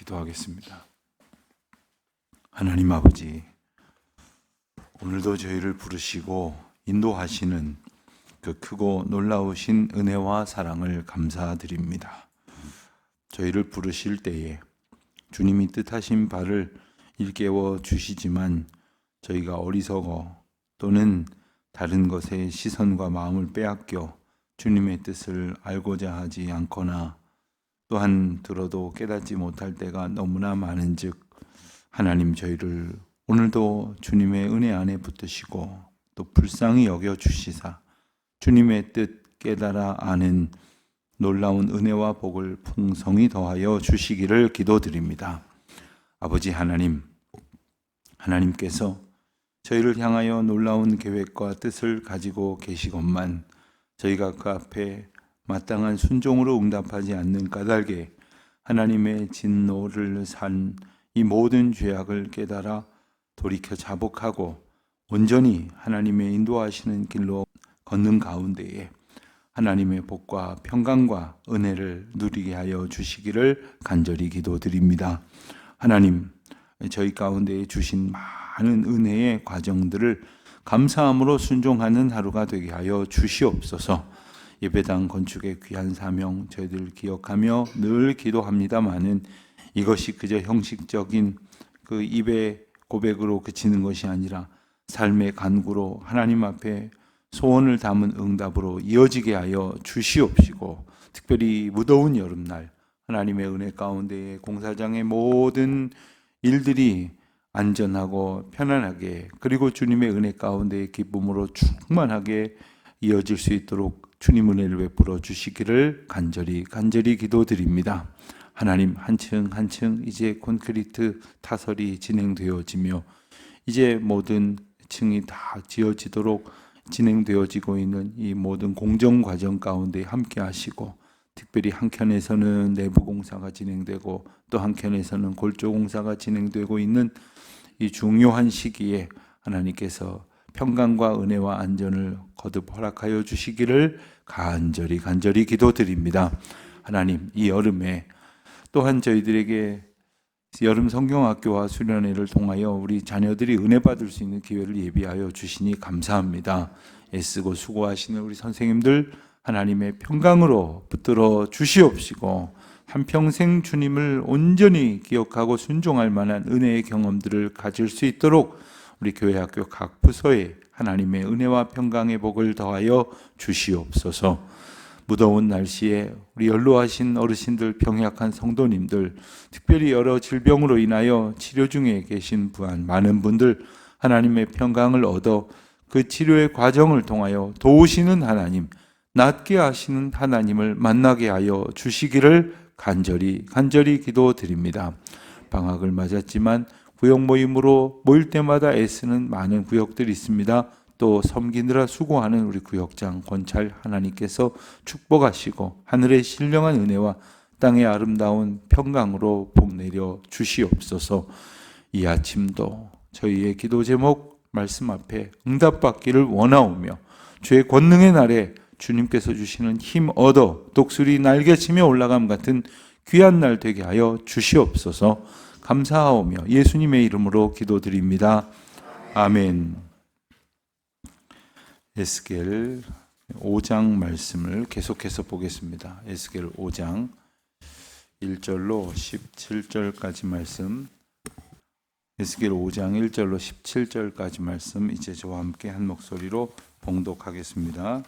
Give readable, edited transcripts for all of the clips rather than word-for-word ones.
기도하겠습니다. 하나님 아버지, 오늘도 저희를 부르시고 인도하시는 그 크고 놀라우신 은혜와 사랑을 감사드립니다. 저희를 부르실 때에 주님이 뜻하신 바를 일깨워 주시지만 저희가 어리석어 또는 다른 것에 시선과 마음을 빼앗겨 주님의 뜻을 알고자 하지 않거나 또한 들어도 깨닫지 못할 때가 너무나 많은즉 하나님 저희를 오늘도 주님의 은혜 안에 붙드시고 또 불쌍히 여겨 주시사 주님의 뜻 깨달아 아는 놀라운 은혜와 복을 풍성히 더하여 주시기를 기도드립니다. 아버지 하나님, 하나님께서 저희를 향하여 놀라운 계획과 뜻을 가지고 계시건만 저희가 그 앞에 마땅한 순종으로 응답하지 않는 까닭에 하나님의 진노를 산 이 모든 죄악을 깨달아 돌이켜 자복하고 온전히 하나님의 인도하시는 길로 걷는 가운데에 하나님의 복과 평강과 은혜를 누리게 하여 주시기를 간절히 기도드립니다. 하나님, 저희 가운데에 주신 많은 은혜의 과정들을 감사함으로 순종하는 하루가 되게 하여 주시옵소서. 예배당 건축의 귀한 사명 저희들 기억하며 늘 기도합니다마는 이것이 그저 형식적인 그 입의 고백으로 그치는 것이 아니라 삶의 간구로 하나님 앞에 소원을 담은 응답으로 이어지게 하여 주시옵시고, 특별히 무더운 여름날 하나님의 은혜 가운데에 공사장의 모든 일들이 안전하고 편안하게 그리고 주님의 은혜 가운데의 기쁨으로 충만하게 이어질 수 있도록 주님 은혜를 베풀어 주시기를 간절히 기도드립니다. 하나님, 한층 한층 이제 콘크리트 타설이 진행되어지며 이제 모든 층이 다 지어지도록 진행되어지고 있는 이 모든 공정 과정 가운데 함께 하시고, 특별히 한켠에서는 내부 공사가 진행되고 또 한켠에서는 골조 공사가 진행되고 있는 이 중요한 시기에 하나님께서 평강과 은혜와 안전을 거듭 허락하여 주시기를 간절히 기도드립니다. 하나님, 이 여름에 또한 저희들에게 여름 성경학교와 수련회를 통하여 우리 자녀들이 은혜 받을 수 있는 기회를 예비하여 주시니 감사합니다. 애쓰고 수고하시는 우리 선생님들 하나님의 평강으로 붙들어 주시옵시고 한평생 주님을 온전히 기억하고 순종할 만한 은혜의 경험들을 가질 수 있도록 우리 교회학교 각 부서에 하나님의 은혜와 평강의 복을 더하여 주시옵소서. 무더운 날씨에 우리 연로하신 어르신들, 병약한 성도님들, 특별히 여러 질병으로 인하여 치료 중에 계신 많은 분들 하나님의 평강을 얻어 그 치료의 과정을 통하여 도우시는 하나님, 낫게 하시는 하나님을 만나게 하여 주시기를 간절히 기도드립니다. 방학을 맞았지만 구역 모임으로 모일 때마다 애쓰는 많은 구역들이 있습니다. 또 섬기느라 수고하는 우리 구역장 권찰 하나님께서 축복하시고 하늘의 신령한 은혜와 땅의 아름다운 평강으로 복 내려 주시옵소서. 이 아침도 저희의 기도 제목 말씀 앞에 응답받기를 원하오며 주의 권능의 날에 주님께서 주시는 힘 얻어 독수리 날개치며 올라감 같은 귀한 날 되게 하여 주시옵소서. 감사하오며 예수님의 이름으로 기도드립니다. 아멘. 에스겔 5장 말씀을 계속해서 보겠습니다. 에스겔 5장 1절로 17절까지 말씀, 에스겔 5장 1절로 17절까지 말씀 이제 저와 함께 한 목소리로 봉독하겠습니다.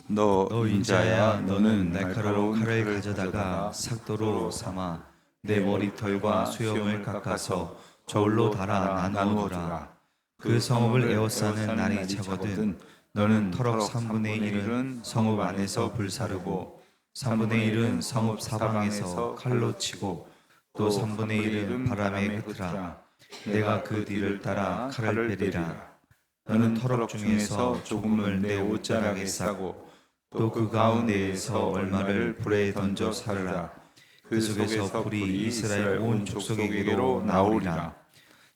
너 인자야, 너는 날카로운 칼을 가져다가 삭도로 삼아 내 머리털과 수염을 깎아서 저울로 달아 나누어두라. 그 성읍을 에워싸는 날이 차거든 너는 터럭 3분의 1은 성읍 안에서 불사르고 3분의 1은 성읍 사방에서 칼로 치고 또 3분의 1은 바람에 흩으라. 내가 그 뒤를 따라 칼을 베리라. 너는 터럭 중에서 조금을 내 옷자락에 싸고 또 그 가운데에서 얼마를 불에 던져 사르라. 그 속에서 불이 이스라엘 온 족속에게로 나오리라.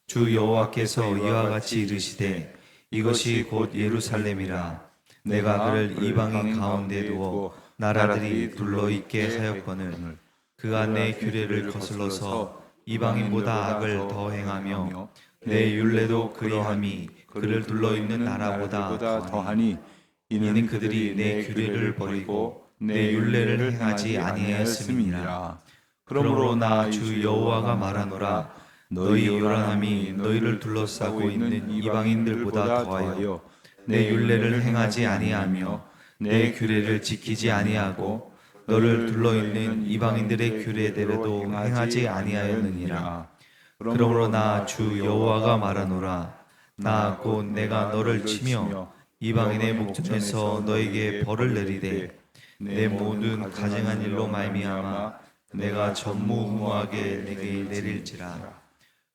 주 여호와께서 이와 같이 이르시되 이것이 곧 예루살렘이라. 내가 그를 이방인 가운데 두어 나라들이 둘러있게 하였거늘 그가 내 규례를 거슬러서 이방인보다 악을 더 행하며 내 율례도 그리함이 그를 둘러있는 나라보다 더하니 이는 그들이 내 규례를 버리고 내 율례를 행하지 아니하였음이니라. 그러므로 나 주 여호와가 말하노라. 너희 요란함이 너희를 둘러싸고 있는 이방인들보다 더하여 내 율례를 행하지 아니하며 내 규례를 지키지 아니하고 너를 둘러있는 이방인들의 규례대로도 행하지 아니하였느니라. 그러므로 나 주 여호와가 말하노라. 나 곧 내가 너를 치며 이방인의 목전에서 너에게 벌을 내리되 내 모든 가증한 일로 말미암아 내가 전무후무하게 내게 내릴지라.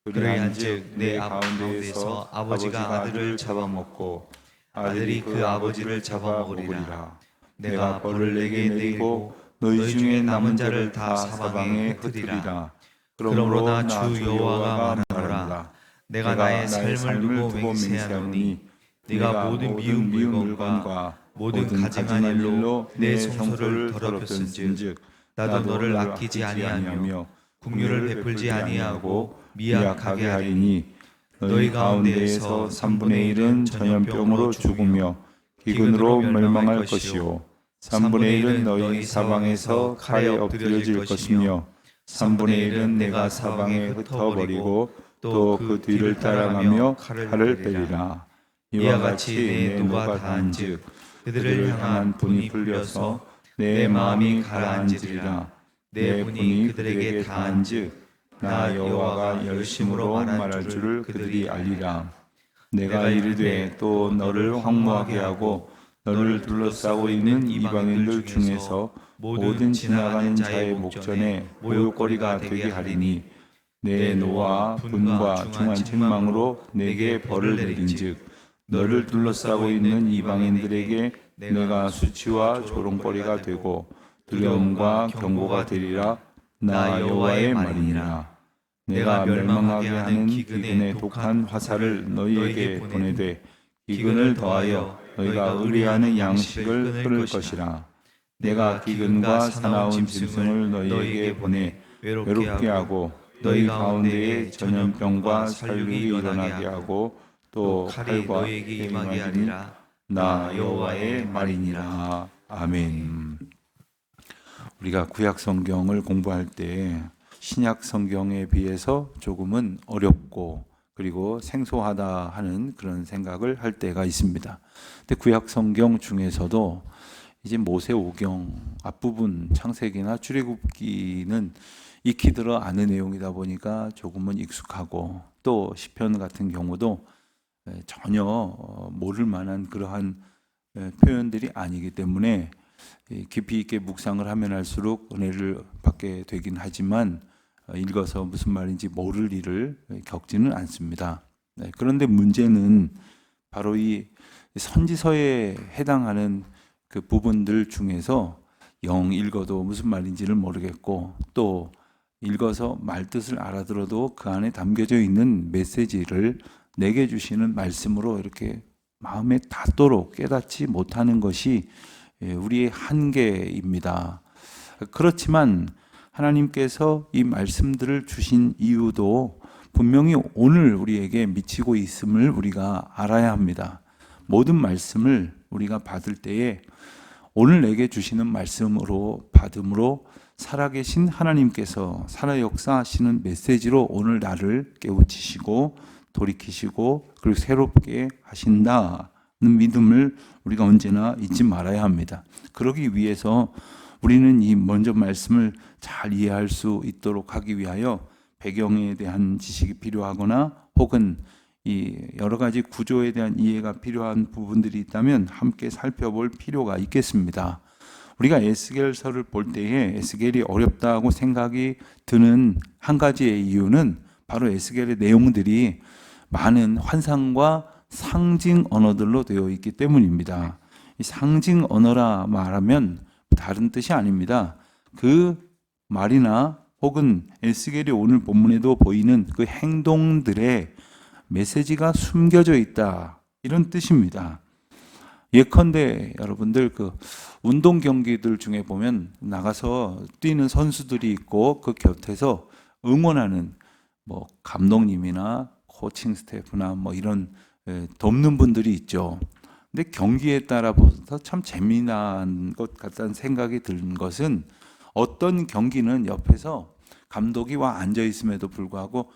그러한즉 내 가운데에서 아버지가 아들을 잡아먹고 아들이 그 아버지를 잡아먹으리라. 내가 벌을 내게 내리고 너희 중에 남은 자를 다 사방에 흩으리라. 그러므로 나 주 여호와가 말하노라. 내가 나의 삶을 두고 맹세하노니 네가 모든 미운 물건과 모든 가증한 일로 내 성소를 더럽혔은즉 나도 너를 아끼지 아니하며 긍휼을 베풀지 아니하고 미약하게 하리니 너희 가운데에서 3분의 1은 전염병으로 죽으며 기근으로 멸망할 것이요 3분의 1은 너희 사방에서 칼에 엎드려질 것이며 3분의 1은 내가 사방에 흩어버리고 또 그 뒤를 따라가며 칼을 빼리라. 이와 같이 내 노가 다한즉 그들을 향한 분이 풀려서 내 마음이 가라앉으리라. 내 분이 그들에게 다한즉 나 여호와가 열심으로 말할 줄을 그들이 알리라. 내가 이르되 또 너를 황무하게 하고 너를 둘러싸고 있는 이방인들 중에서 모든 지나가는 자의 목전에 모욕거리가 되게 하리니 내 노와 분과 중한 책망으로 내게 벌을 내린즉 너를 둘러싸고 있는 이방인들에게 내가 수치와 조롱거리가 되고 두려움과 경고가 되리라. 나 여호와의 말이니라. 내가 멸망하게 하는 기근의 독한 화살을 너희에게 보내되 기근을 더하여 너희가 의뢰하는 양식을 끊을 것이라. 내가 기근과 사나운 짐승을 너희에게 보내 외롭게 하고 너희 가운데에 전염병과 살육이 일어나게 하고 또 칼과 너희에게 임하게 하리라. 나 여호와의 말이니라. 아멘. 우리가 구약 성경을 공부할 때 신약 성경에 비해서 조금은 어렵고 그리고 생소하다 하는 그런 생각을 할 때가 있습니다. 근데 구약 성경 중에서도 이제 모세오경 앞부분 창세기나 출애굽기는 익히 들어 아는 내용이다 보니까 조금은 익숙하고 또 시편 같은 경우도 전혀 모를 만한 그러한 표현들이 아니기 때문에 깊이 있게 묵상을 하면 할수록 은혜를 받게 되긴 하지만 읽어서 무슨 말인지 모를 일을 겪지는 않습니다. 그런데 문제는 바로 이 선지서에 해당하는 그 부분들 중에서 영 읽어도 무슨 말인지를 모르겠고 또 읽어서 말뜻을 알아들어도 그 안에 담겨져 있는 메시지를 내게 주시는 말씀으로 이렇게 마음에 닿도록 깨닫지 못하는 것이 우리의 한계입니다. 그렇지만 하나님께서 이 말씀들을 주신 이유도 분명히 오늘 우리에게 미치고 있음을 우리가 알아야 합니다. 모든 말씀을 우리가 받을 때에 오늘 내게 주시는 말씀으로 받음으로 살아계신 하나님께서 살아 역사하시는 메시지로 오늘 나를 깨우치시고 돌이키시고 그리고 새롭게 하신다는 믿음을 우리가 언제나 잊지 말아야 합니다. 그러기 위해서 우리는 이 먼저 말씀을 잘 이해할 수 있도록 하기 위하여 배경에 대한 지식이 필요하거나 혹은 이 여러 가지 구조에 대한 이해가 필요한 부분들이 있다면 함께 살펴볼 필요가 있겠습니다. 우리가 에스겔서를 볼 때에 에스겔이 어렵다고 생각이 드는 한 가지의 이유는 바로 에스겔의 내용들이 많은 환상과 상징 언어들로 되어 있기 때문입니다. 이 상징 언어라 말하면 다른 뜻이 아닙니다. 그 말이나 혹은 에스겔이 오늘 본문에도 보이는 그 행동들의 메시지가 숨겨져 있다 이런 뜻입니다. 예컨대 여러분들 그 운동 경기들 중에 보면 나가서 뛰는 선수들이 있고 그 곁에서 응원하는 뭐 감독님이나 코칭 스태프나 뭐 이런 돕는 분들이 있죠. 근데 경기에 따라 보서 참 재미난 것 같다는 생각이 든 것은 어떤 경기는 옆에서 감독이 와 앉아 있음에도 불구하고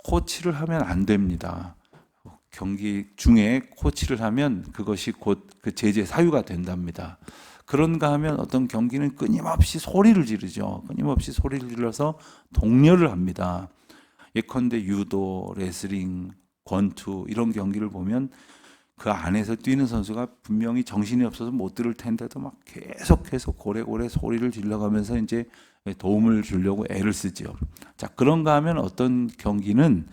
코치를 하면 안 됩니다. 경기 중에 코치를 하면 그것이 곧 그 제재 사유가 된답니다. 그런가 하면 어떤 경기는 끊임없이 소리를 지르죠. 끊임없이 소리를 질러서 독려를 합니다. 예컨대 유도, 레슬링, 권투 이런 경기를 보면 그 안에서 뛰는 선수가 분명히 정신이 없어서 못 들을 텐데도 막 계속해서 고래고래 소리를 질러가면서 이제 도움을 주려고 애를 쓰죠. 자, 그런가 하면 어떤 경기는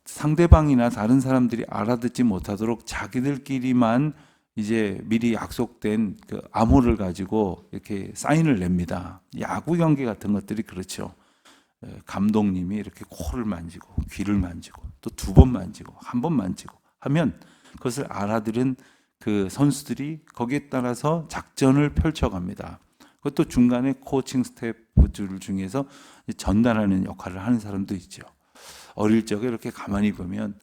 상대방이나 다른 사람들이 알아듣지 못하도록 자기들끼리만 이제 미리 약속된 그 암호를 가지고 이렇게 사인을 냅니다. 야구 경기 같은 것들이 그렇죠. 감독님이 이렇게 코를 만지고 귀를 만지고 또 2번 만지고 1번 만지고 하면 그것을 알아들은 그 선수들이 거기에 따라서 작전을 펼쳐갑니다. 그것도 중간에 코칭 스태프들 중에서 전달하는 역할을 하는 사람도 있죠. 어릴 적에 이렇게 가만히 보면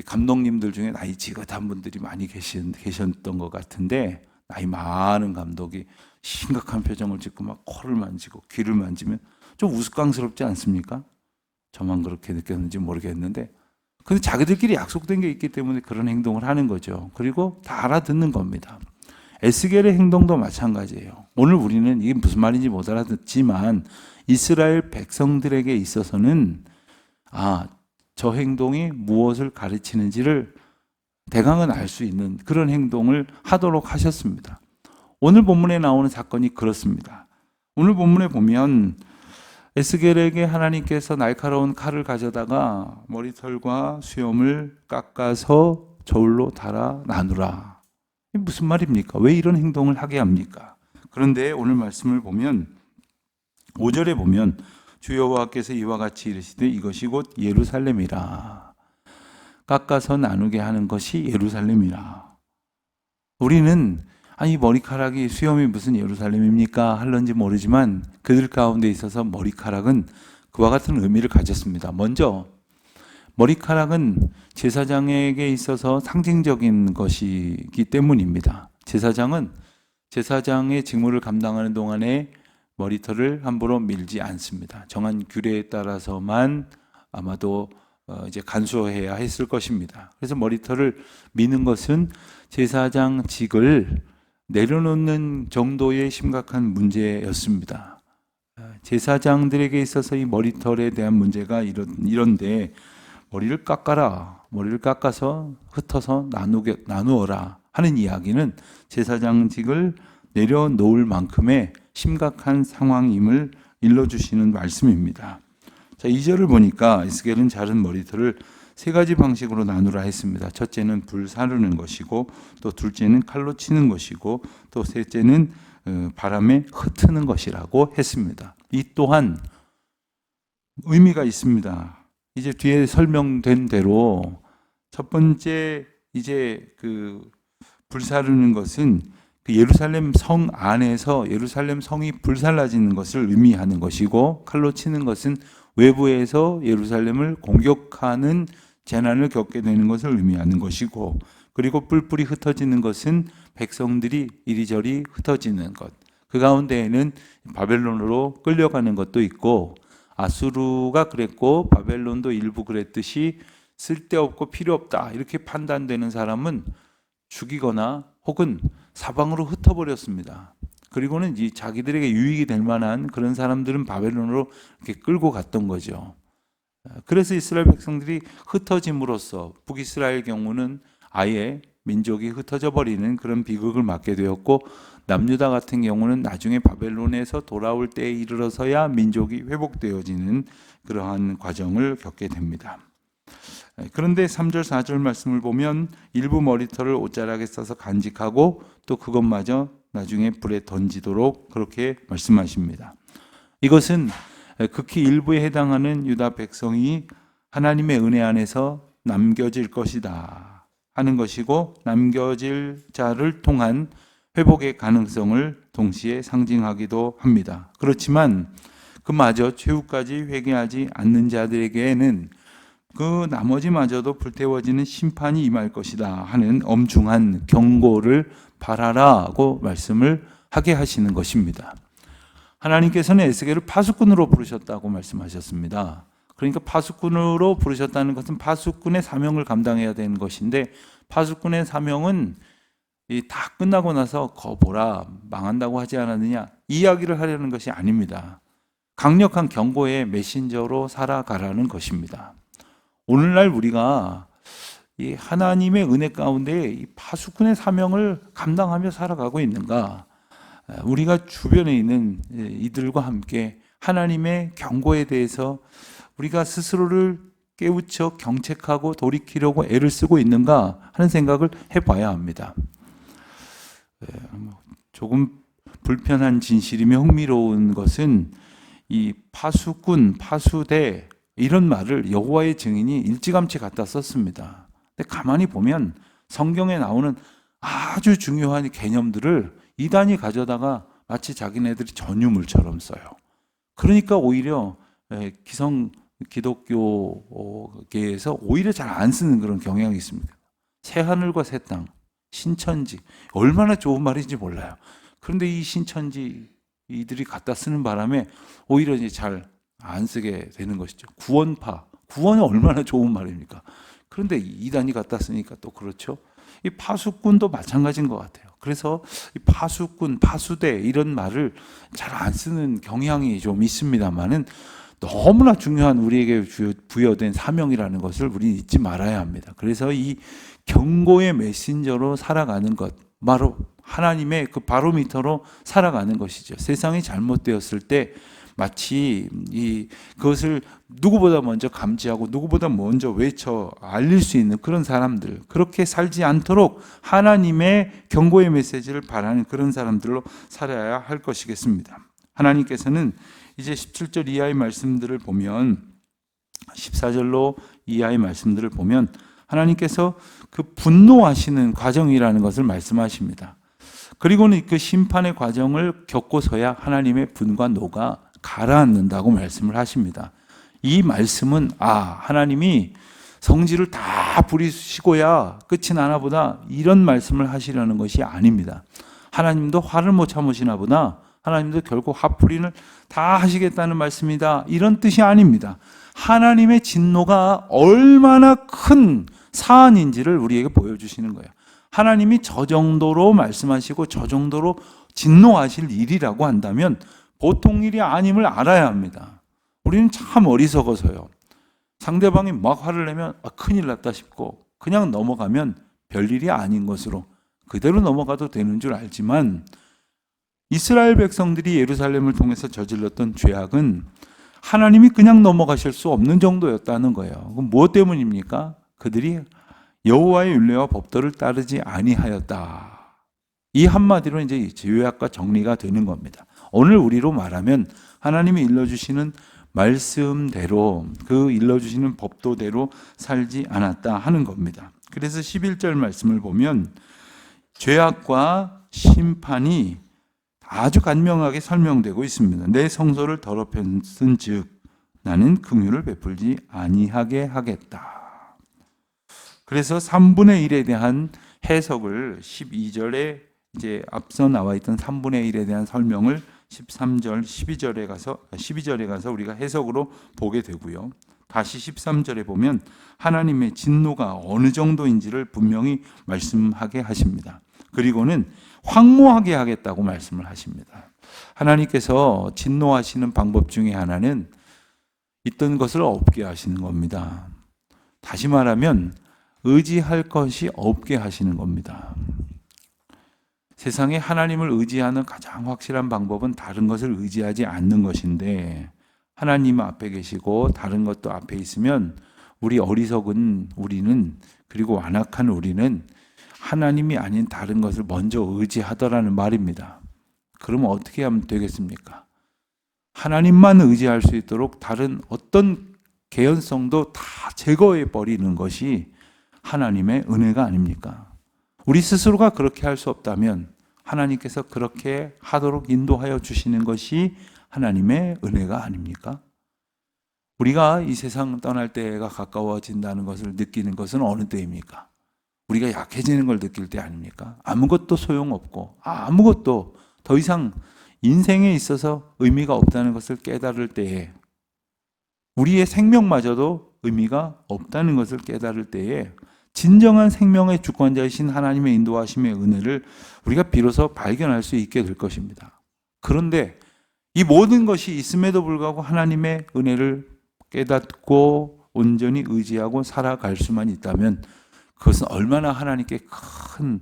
감독님들 중에 나이 지긋한 분들이 많이 계셨던 것 같은데 나이 많은 감독이 심각한 표정을 짓고 막 코를 만지고 귀를 만지면 좀 우스꽝스럽지 않습니까? 저만 그렇게 느꼈는지 모르겠는데 근데 자기들끼리 약속된 게 있기 때문에 그런 행동을 하는 거죠. 그리고 다 알아듣는 겁니다. 에스겔의 행동도 마찬가지예요. 오늘 우리는 이게 무슨 말인지 못 알아듣지만 이스라엘 백성들에게 있어서는 저 행동이 무엇을 가르치는지를 대강은 알 수 있는 그런 행동을 하도록 하셨습니다. 오늘 본문에 나오는 사건이 그렇습니다. 오늘 본문에 보면 에스겔에게 하나님께서 날카로운 칼을 가져다가 머리털과 수염을 깎아서 저울로 달아 나누라. 이게 무슨 말입니까? 왜 이런 행동을 하게 합니까? 그런데 오늘 말씀을 보면 5절에 보면 주 여호와께서 이와 같이 이르시되 이것이 곧 예루살렘이라. 깎아서 나누게 하는 것이 예루살렘이라. 우리는 아니 머리카락이 수염이 무슨 예루살렘입니까? 할런지 모르지만 그들 가운데 있어서 머리카락은 그와 같은 의미를 가졌습니다. 먼저 머리카락은 제사장에게 있어서 상징적인 것이기 때문입니다. 제사장은 제사장의 직무를 감당하는 동안에 머리털을 함부로 밀지 않습니다. 정한 규례에 따라서만 아마도 이제 간수해야 했을 것입니다. 그래서 머리털을 미는 것은 제사장직을 내려놓는 정도의 심각한 문제였습니다. 제사장들에게 있어서 이 머리털에 대한 문제가 이런데 머리를 깎아라. 머리를 깎아서 흩어서 나누어라 하는 이야기는 제사장직을 내려놓을 만큼의 심각한 상황임을 일러주시는 말씀입니다. 자, 2절을 보니까 에스겔은 자른 머리털을 3가지 방식으로 나누라 했습니다. 첫째는 불 사르는 것이고, 또 둘째는 칼로 치는 것이고, 또 셋째는 바람에 흩트는 것이라고 했습니다. 이 또한 의미가 있습니다. 이제 뒤에 설명된 대로 첫 번째 이제 그 불사르는 것은 그 예루살렘 성 안에서 예루살렘 성이 불살라지는 것을 의미하는 것이고, 칼로 치는 것은 외부에서 예루살렘을 공격하는 재난을 겪게 되는 것을 의미하는 것이고, 그리고 뿔뿔이 흩어지는 것은 백성들이 이리저리 흩어지는 것, 그 가운데에는 바벨론으로 끌려가는 것도 있고, 아수르가 그랬고 바벨론도 일부 그랬듯이 쓸데없고 필요없다 이렇게 판단되는 사람은 죽이거나 혹은 사방으로 흩어버렸습니다. 그리고는 이 자기들에게 유익이 될 만한 그런 사람들은 바벨론으로 이렇게 끌고 갔던 거죠. 그래서 이스라엘 백성들이 흩어짐으로써 북이스라엘 경우는 아예 민족이 흩어져 버리는 그런 비극을 맞게 되었고, 남유다 같은 경우는 나중에 바벨론에서 돌아올 때에 이르러서야 민족이 회복되어지는 그러한 과정을 겪게 됩니다. 그런데 3절 4절 말씀을 보면 일부 머리털을 옷자락에 싸서 간직하고 또 그것마저 나중에 불에 던지도록 그렇게 말씀하십니다. 이것은 극히 일부에 해당하는 유다 백성이 하나님의 은혜 안에서 남겨질 것이다 하는 것이고 남겨질 자를 통한 회복의 가능성을 동시에 상징하기도 합니다. 그렇지만 그마저 최후까지 회개하지 않는 자들에게는 그 나머지마저도 불태워지는 심판이 임할 것이다 하는 엄중한 경고를 바라라고 말씀을 하게 하시는 것입니다. 하나님께서는 에스겔을 파수꾼으로 부르셨다고 말씀하셨습니다. 그러니까 파수꾼으로 부르셨다는 것은 파수꾼의 사명을 감당해야 되는 것인데, 파수꾼의 사명은 다 끝나고 나서 거보라 망한다고 하지 않았느냐 이야기를 하려는 것이 아닙니다. 강력한 경고의 메신저로 살아가라는 것입니다. 오늘날 우리가 이 하나님의 은혜 가운데 이 파수꾼의 사명을 감당하며 살아가고 있는가? 우리가 주변에 있는 이들과 함께 하나님의 경고에 대해서 우리가 스스로를 깨우쳐 경책하고 돌이키려고 애를 쓰고 있는가 하는 생각을 해봐야 합니다. 조금 불편한 진실이며 흥미로운 것은 이 파수꾼, 파수대 이런 말을 여호와의 증인이 일찌감치 갖다 썼습니다. 근데 가만히 보면 성경에 나오는 아주 중요한 개념들을 이단이 가져다가 마치 자기네들이 전유물처럼 써요. 그러니까 오히려 기성 기독교계에서 오히려 잘 안 쓰는 그런 경향이 있습니다. 새 하늘과 새 땅, 신천지, 얼마나 좋은 말인지 몰라요. 그런데 이 신천지 이들이 갖다 쓰는 바람에 오히려 이제 잘 안 쓰게 되는 것이죠. 구원파, 구원이 얼마나 좋은 말입니까? 그런데 이단이 갖다 쓰니까 또 그렇죠. 이 파수꾼도 마찬가지인 것 같아요. 그래서 이 파수꾼, 파수대 이런 말을 잘 안 쓰는 경향이 좀 있습니다만은 너무나 중요한 우리에게 부여된 사명이라는 것을 우리 잊지 말아야 합니다. 그래서 이 경고의 메신저로 살아가는 것, 바로 하나님의 그 바로미터로 살아가는 것이죠. 세상이 잘못되었을 때 마치 그것을 누구보다 먼저 감지하고 누구보다 먼저 외쳐 알릴 수 있는 그런 사람들, 그렇게 살지 않도록 하나님의 경고의 메시지를 바라는 그런 사람들로 살아야 할 것이겠습니다. 하나님께서는 이제 17절 이하의 말씀들을 보면, 14절로 이하의 말씀들을 보면 하나님께서 그 분노하시는 과정이라는 것을 말씀하십니다. 그리고는 그 심판의 과정을 겪고서야 하나님의 분과 노가 가라앉는다고 말씀을 하십니다. 이 말씀은 하나님이 성질을 다 부리시고야 끝이 나나 보다 이런 말씀을 하시려는 것이 아닙니다. 하나님도 화를 못 참으시나 보다, 하나님도 결국 화풀이를 다 하시겠다는 말씀이다, 이런 뜻이 아닙니다. 하나님의 진노가 얼마나 큰 사안인지를 우리에게 보여주시는 거예요. 하나님이 저 정도로 말씀하시고 저 정도로 진노하실 일이라고 한다면 보통 일이 아님을 알아야 합니다. 우리는 참 어리석어서요, 상대방이 막 화를 내면 큰일 났다 싶고 그냥 넘어가면 별일이 아닌 것으로 그대로 넘어가도 되는 줄 알지만, 이스라엘 백성들이 예루살렘을 통해서 저질렀던 죄악은 하나님이 그냥 넘어가실 수 없는 정도였다는 거예요. 그럼 무엇 때문입니까? 그들이 여호와의 율례와 법도를 따르지 아니하였다. 이 한마디로 이제 죄악과 정리가 되는 겁니다. 오늘 우리로 말하면 하나님이 일러주시는 말씀대로, 그 일러주시는 법도대로 살지 않았다 하는 겁니다. 그래서 11절 말씀을 보면 죄악과 심판이 아주 간명하게 설명되고 있습니다. 내 성소를 더럽혔은 즉 나는 긍휼을 베풀지 아니하게 하겠다. 그래서 3분의 1에 대한 해석을 12절에 이제 앞서 나와 있던 3분의 1에 대한 설명을 13절, 12절에 가서 우리가 해석으로 보게 되고요. 다시 13절에 보면 하나님의 진노가 어느 정도인지를 분명히 말씀하게 하십니다. 그리고는 황무하게 하겠다고 말씀을 하십니다. 하나님께서 진노하시는 방법 중에 하나는 있던 것을 없게 하시는 겁니다. 다시 말하면 의지할 것이 없게 하시는 겁니다. 세상에 하나님을 의지하는 가장 확실한 방법은 다른 것을 의지하지 않는 것인데, 하나님 앞에 계시고 다른 것도 앞에 있으면 우리 어리석은 우리는, 그리고 완악한 우리는 하나님이 아닌 다른 것을 먼저 의지하더라는 말입니다. 그러면 어떻게 하면 되겠습니까? 하나님만 의지할 수 있도록 다른 어떤 개연성도 다 제거해 버리는 것이 하나님의 은혜가 아닙니까? 우리 스스로가 그렇게 할 수 없다면 하나님께서 그렇게 하도록 인도하여 주시는 것이 하나님의 은혜가 아닙니까? 우리가 이 세상 떠날 때가 가까워진다는 것을 느끼는 것은 어느 때입니까? 우리가 약해지는 걸 느낄 때 아닙니까? 아무것도 소용없고 아무것도 더 이상 인생에 있어서 의미가 없다는 것을 깨달을 때에, 우리의 생명마저도 의미가 없다는 것을 깨달을 때에 진정한 생명의 주권자이신 하나님의 인도하심의 은혜를 우리가 비로소 발견할 수 있게 될 것입니다. 그런데 이 모든 것이 있음에도 불구하고 하나님의 은혜를 깨닫고 온전히 의지하고 살아갈 수만 있다면 그것은 얼마나 하나님께 큰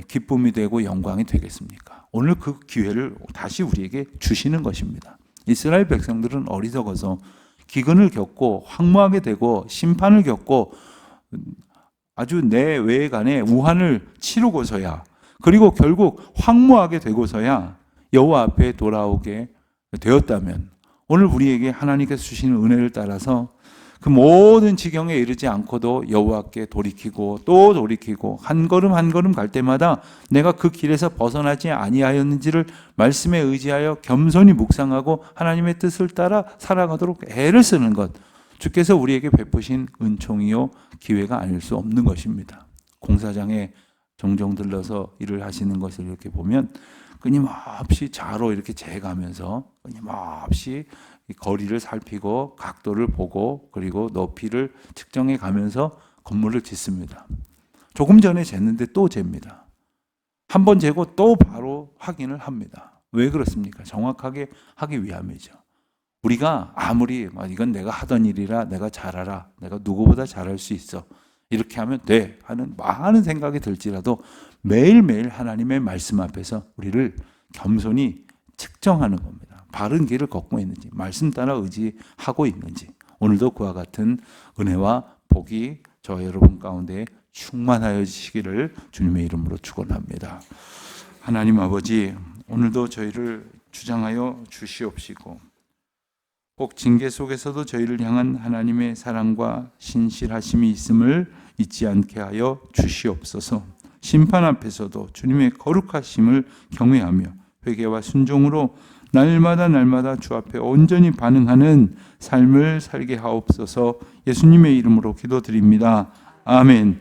기쁨이 되고 영광이 되겠습니까? 오늘 그 기회를 다시 우리에게 주시는 것입니다. 이스라엘 백성들은 어리석어서 기근을 겪고 황무하게 되고 심판을 겪고 아주 내외간의 우환을 치르고서야, 그리고 결국 황무하게 되고서야 여호와 앞에 돌아오게 되었다면, 오늘 우리에게 하나님께서 주시는 은혜를 따라서 그 모든 지경에 이르지 않고도 여호와께 돌이키고 또 돌이키고 한 걸음 한 걸음 갈 때마다 내가 그 길에서 벗어나지 아니하였는지를 말씀에 의지하여 겸손히 묵상하고 하나님의 뜻을 따라 살아가도록 애를 쓰는 것, 주께서 우리에게 베푸신 은총이요 기회가 아닐 수 없는 것입니다. 공사장에 종종 들러서 일을 하시는 것을 이렇게 보면 끊임없이 자로 이렇게 재가면서 끊임없이 거리를 살피고 각도를 보고 그리고 높이를 측정해 가면서 건물을 짓습니다. 조금 전에 쟀는데 또 잽니다. 한 번 재고 또 바로 확인을 합니다. 왜 그렇습니까? 정확하게 하기 위함이죠. 우리가 아무리 이건 내가 하던 일이라 내가 잘 알아, 내가 누구보다 잘할 수 있어, 이렇게 하면 돼 하는 많은 생각이 들지라도 매일매일 하나님의 말씀 앞에서 우리를 겸손히 측정하는 겁니다. 바른 길을 걷고 있는지, 말씀 따라 의지하고 있는지, 오늘도 그와 같은 은혜와 복이 저 여러분 가운데 충만하여 지시기를 주님의 이름으로 축원합니다. 하나님 아버지, 오늘도 저희를 주장하여 주시옵시고 꼭 징계 속에서도 저희를 향한 하나님의 사랑과 신실하심이 있음을 잊지 않게 하여 주시옵소서. 심판 앞에서도 주님의 거룩하심을 경외하며 회개와 순종으로 날마다 주 앞에 온전히 반응하는 삶을 살게 하옵소서. 예수님의 이름으로 기도드립니다. 아멘.